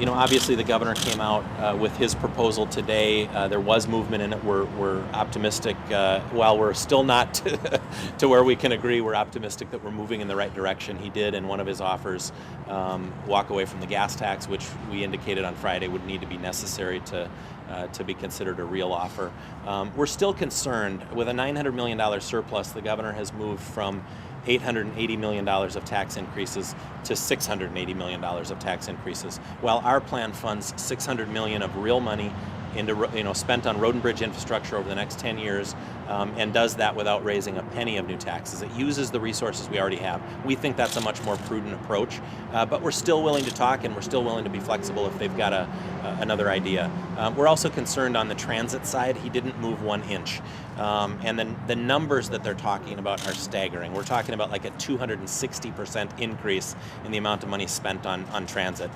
Obviously the governor came out with his proposal today. There was movement in it. We're optimistic. While we're still not to where we can agree, we're optimistic that we're moving in the right direction. He did, in one of his offers, walk away from the gas tax, which we indicated on Friday would need to be necessary to be considered a real offer. We're still concerned. With a $900 million surplus, the governor has moved from $880 million of tax increases to $680 million of tax increases, while our plan funds $600 million of real money into, spent on road and bridge infrastructure over the next 10 years, and does that without raising a penny of new taxes. It uses the resources we already have. We think that's a much more prudent approach, but we're still willing to talk, and we're still willing to be flexible if they've got another idea. We're also concerned on the transit side. He didn't move 1 inch. And then the numbers that they're talking about are staggering. We're talking about like a 260% increase in the amount of money spent on transit.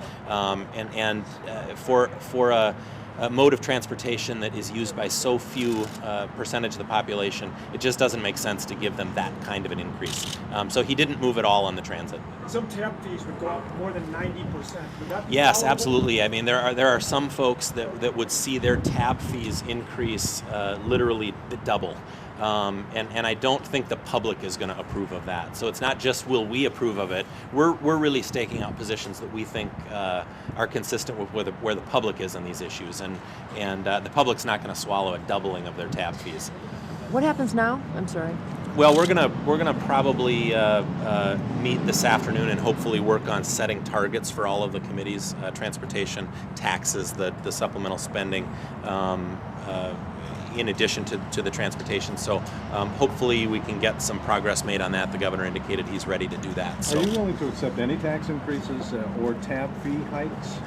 For a mode of transportation that is used by so few percentage of the population, it just doesn't make sense to give them that kind of an increase. So he didn't move at all on the transit. Some tap fees would go up more than 90%. Would that be Yes, palatable? absolutely. I mean, there are some folks that would see their tap fees increase literally double. And I don't think the public is going to approve of that. So it's not just will we approve of it. We're really staking out positions that we think are consistent with where the public is on these issues, and the public's not going to swallow a doubling of their tap fees. What happens now? I'm sorry. Well, we're gonna probably meet this afternoon and hopefully work on setting targets for all of the committees: transportation, taxes, the supplemental spending. In addition to the transportation. So hopefully we can get some progress made on that. The governor indicated he's ready to do that. So are you willing to accept any tax increases or tap fee hikes?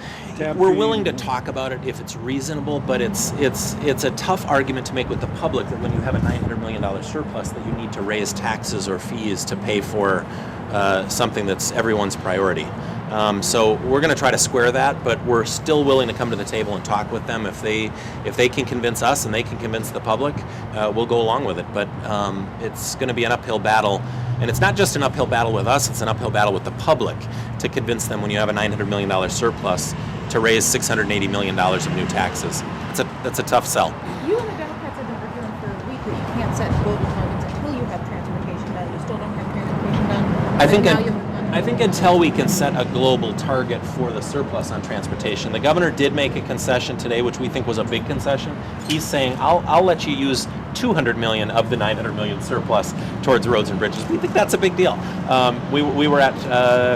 We're willing to talk about it if it's reasonable, but it's a tough argument to make with the public that when you have a $900 million surplus that you need to raise taxes or fees to pay for something that's everyone's priority. So we're going to try to square that, but we're still willing to come to the table and talk with them. If they can convince us and they can convince the public, we'll go along with it. But it's going to be an uphill battle, and it's not just an uphill battle with us, it's an uphill battle with the public to convince them when you have a $900 million surplus to raise $680 million of new taxes. That's a tough sell. You and the Democrats have been arguing for a week that you can't set global targets until you have transportation done. You still don't have transportation done. I think until we can set a global target for the surplus on transportation. The governor did make a concession today, which we think was a big concession. He's saying, I'll let you use $200 million of the $900 million surplus towards roads and bridges. We think that's a big deal. We were at,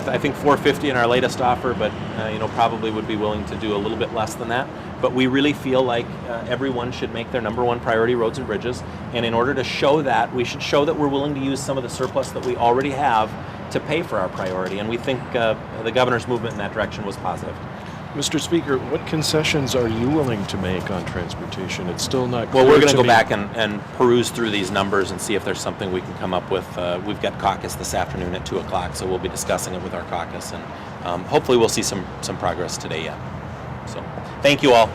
I think, $450 in our latest offer, but probably would be willing to do a little bit less than that. But we really feel like everyone should make their number one priority roads and bridges. And in order to show that, we should show that we're willing to use some of the surplus that we already have to pay for our priority. And we think the governor's movement in that direction was positive. Mr. Speaker, what concessions are you willing to make on transportation? It's still not clear. Well, we're going to go me. back and peruse through these numbers and see if there's something we can come up with. We've got caucus this afternoon at 2 o'clock, so we'll be discussing it with our caucus, and hopefully we'll see some progress today yet. So thank you all.